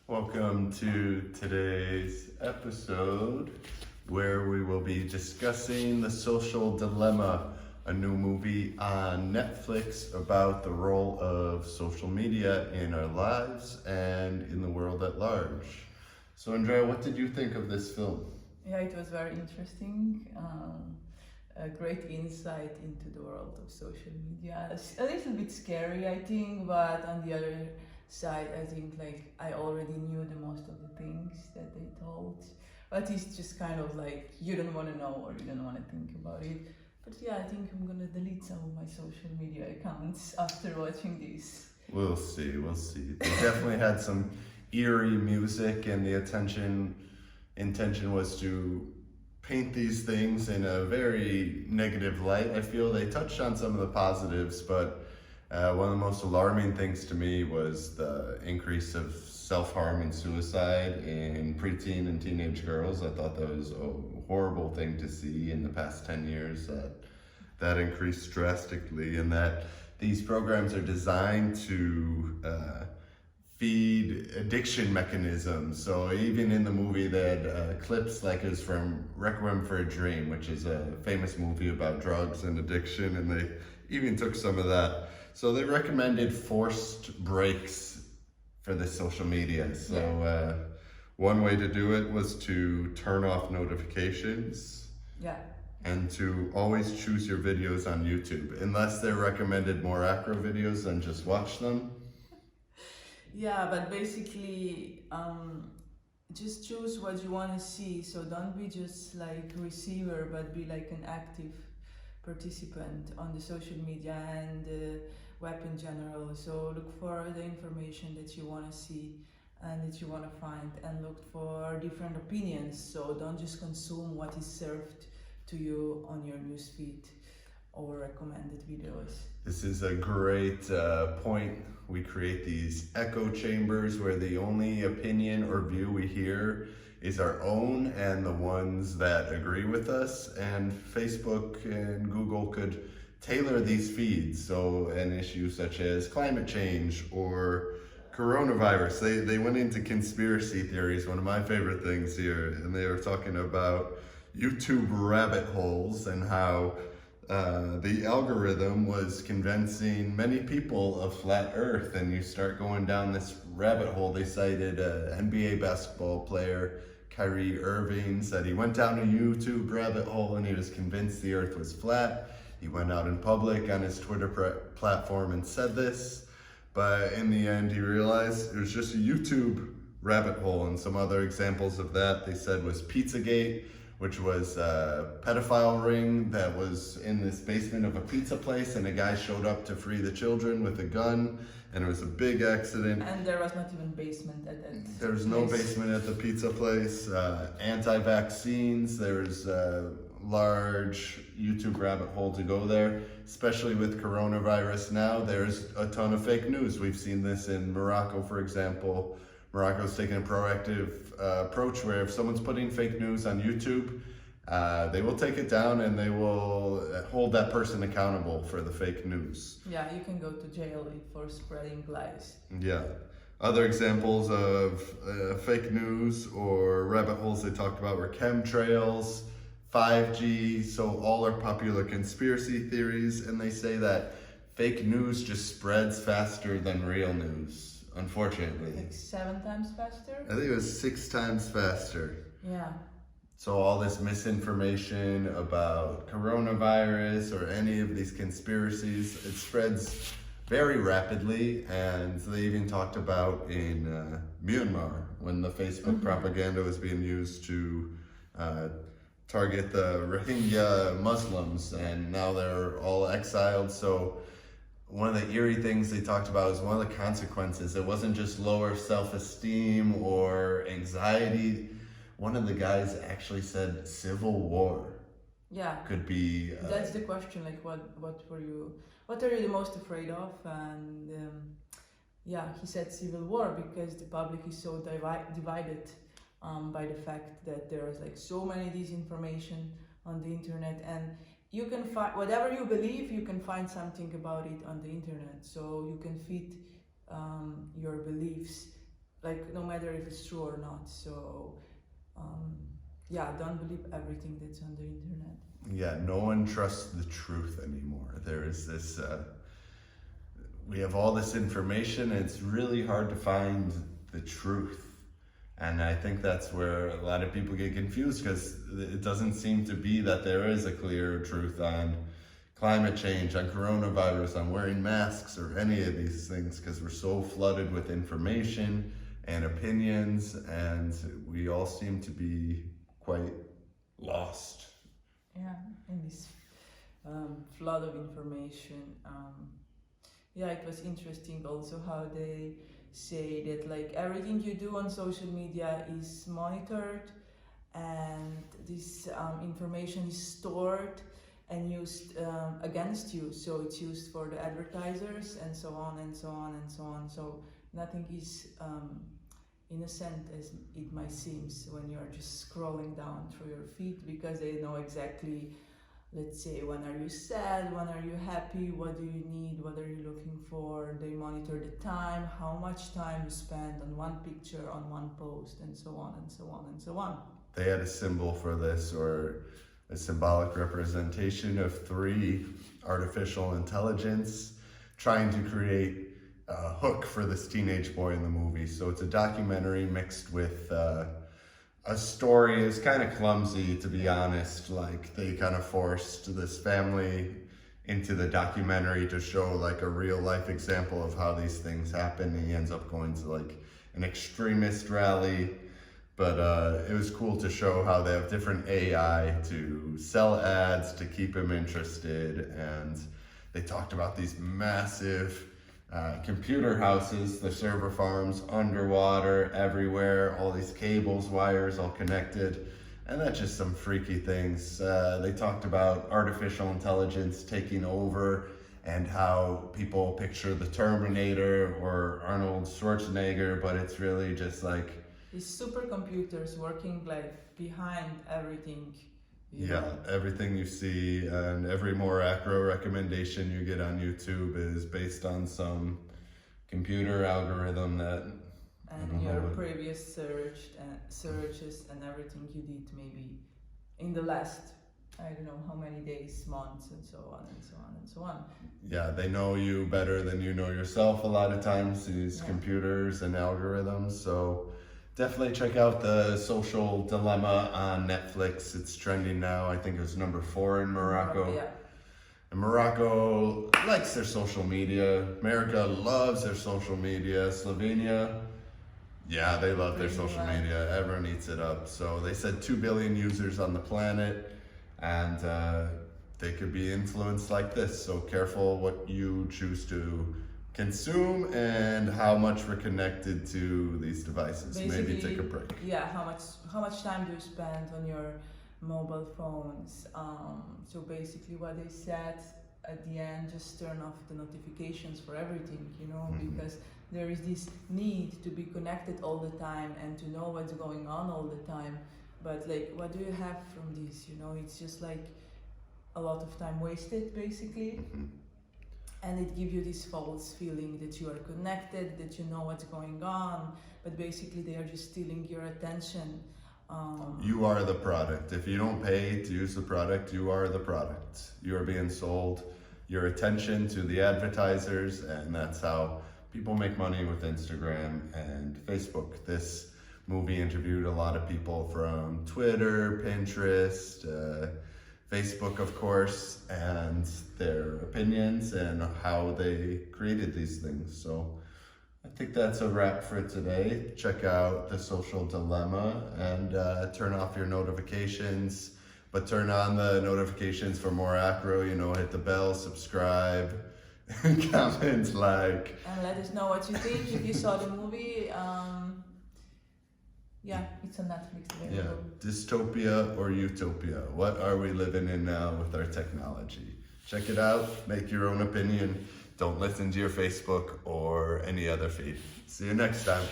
Welcome to today's episode where we will be discussing The Social Dilemma, a new movie on Netflix about the role of social media in our lives and in the world at large. So Andrea, what did you think of this film? Yeah, it was very interesting. A great insight into the world of social media. A little bit scary, I think, but on the other side, I think like I already knew the most of the things that they told. But it's just kind of like you don't want to know or you don't want to think about it. But yeah, I think I'm gonna delete some of my social media accounts after watching this. We'll see. They definitely had some eerie music, and the intention was to paint these things in a very negative light. I feel they touched on some of the positives, but one of the most alarming things to me was the increase of self-harm and suicide in preteen and teenage girls. I thought that was a horrible thing to see in the past 10 years, that increased drastically, and that these programs are designed to feed addiction mechanisms. So even in the movie, they had clips like it was from Requiem for a Dream, which is a famous movie about drugs and addiction, and they even took some of that. So they recommended forced breaks for the social media. So one way to do it was to turn off notifications. Yeah. And to always choose your videos on YouTube, unless they're recommended more acro videos, then just watch them. Yeah, but basically, just choose what you want to see. So don't be just like receiver, but be like an active participant on the social media and the web in general. So look for the information that you want to see and that you want to find, and look for different opinions. So don't just consume what is served to you on your newsfeed or recommended videos. This is a great point. We create these echo chambers where the only opinion or view we hear is our own and the ones that agree with us. And Facebook and Google could tailor these feeds. So an issue such as climate change or coronavirus, they went into conspiracy theories, one of my favorite things here, and they were talking about YouTube rabbit holes and how the algorithm was convincing many people of flat earth, and you start going down this rabbit hole. They cited an NBA basketball player, Kyrie Irving, said he went down a YouTube rabbit hole and he was convinced the earth was flat. He went out in public on his Twitter platform and said this, but in the end he realized it was just a YouTube rabbit hole. And some other examples of that they said was Pizzagate, which was a pedophile ring that was in this basement of a pizza place, and a guy showed up to free the children with a gun, and it was a big accident. And there was not even basement at that. There was no basement at the pizza place. Anti-vaccines, there's a large YouTube rabbit hole to go there, especially with coronavirus now. There's a ton of fake news. We've seen this in Morocco, for example. Morocco's taking a proactive approach where if someone's putting fake news on YouTube, they will take it down and they will hold that person accountable for the fake news. Yeah, you can go to jail for spreading lies. Yeah. Other examples of fake news or rabbit holes they talked about were chemtrails, 5G, so all are popular conspiracy theories, and they say that fake news just spreads faster than real news. Unfortunately. Like 7 times faster? I think it was 6 times faster. Yeah. So all this misinformation about coronavirus or any of these conspiracies, it spreads very rapidly. And they even talked about in Myanmar, when the Facebook propaganda was being used to target the Rohingya Muslims, and now they're all exiled. So one of the eerie things they talked about is one of the consequences. It wasn't just lower self-esteem or anxiety. One of the guys actually said civil war. Yeah. Could be. That's the question. Like, what are you the most afraid of? And yeah, he said civil war because the public is so divided by the fact that there is like so many disinformation on the internet, and you can find whatever you believe, you can find something about it on the internet. So you can feed your beliefs like no matter if it's true or not. So yeah, don't believe everything that's on the internet. Yeah, no one trusts the truth anymore. There is this, we have all this information, and it's really hard to find the truth. And I think that's where a lot of people get confused, because it doesn't seem to be that there is a clear truth on climate change, on coronavirus, on wearing masks, or any of these things, because we're so flooded with information and opinions, and we all seem to be quite lost. Yeah, in this flood of information. Yeah, it was interesting also how they say that like everything you do on social media is monitored, and this information is stored and used against you. So it's used for the advertisers and so on and so on and so on. So nothing is innocent as it might seem when you're just scrolling down through your feed, because they know exactly, let's say, when are you sad, when are you happy, what do you need, what are you looking for. They monitor the time, how much time you spend on one picture, on one post, and so on and so on and so on. They had a symbol for this, or a symbolic representation of 3 artificial intelligence trying to create a hook for this teenage boy in the movie. So it's a documentary mixed with a story. Is kind of clumsy, to be honest. Like, they kind of forced this family into the documentary to show like a real life example of how these things happen. And he ends up going to like an extremist rally. But it was cool to show how they have different AI to sell ads to keep him interested. And they talked about these massive computer houses, the server farms underwater everywhere, all these cables, wires all connected, and that's just some freaky things. They talked about artificial intelligence taking over and how people picture the Terminator or Arnold Schwarzenegger, but it's really just like these supercomputers working like behind everything. Yeah, everything you see and every more acro recommendation you get on YouTube is based on some computer algorithm that and your previous searches and everything you did maybe in the last, I don't know how many days, months, and so on and so on and so on. Yeah, they know you better than you know yourself a lot of times, these computers and algorithms. So definitely check out The Social Dilemma on Netflix. It's trending now. I think it was number 4 in Morocco. Yeah. And Morocco likes their social media. America loves their social media. Slovenia, yeah, they love their social media. Everyone eats it up. So they said 2 billion users on the planet, and they could be influenced like this. So careful what you choose to consume and how much we're connected to these devices. Basically, maybe take a break. Yeah, how much time do you spend on your mobile phones? So basically what they said at the end, just turn off the notifications for everything, because there is this need to be connected all the time and to know what's going on all the time. But like, what do you have from this? It's just like a lot of time wasted, basically. And it gives you this false feeling that you are connected, that you know what's going on, but basically they are just stealing your attention. You are the product. If you don't pay to use the product, you are the product. You are being sold your attention to the advertisers, and that's how people make money with Instagram and Facebook. This movie interviewed a lot of people from Twitter, Pinterest, Facebook, of course, and their opinions and how they created these things. So I think that's a wrap for today. Check out The Social Dilemma and turn off your notifications, but turn on the notifications for more acro. Hit the bell, subscribe, comment, like. And let us know what you think. If you saw the movie, yeah, it's on Netflix available. Yeah, dystopia or utopia? What are we living in now with our technology? Check it out, make your own opinion. Don't listen to your Facebook or any other feed. See you next time.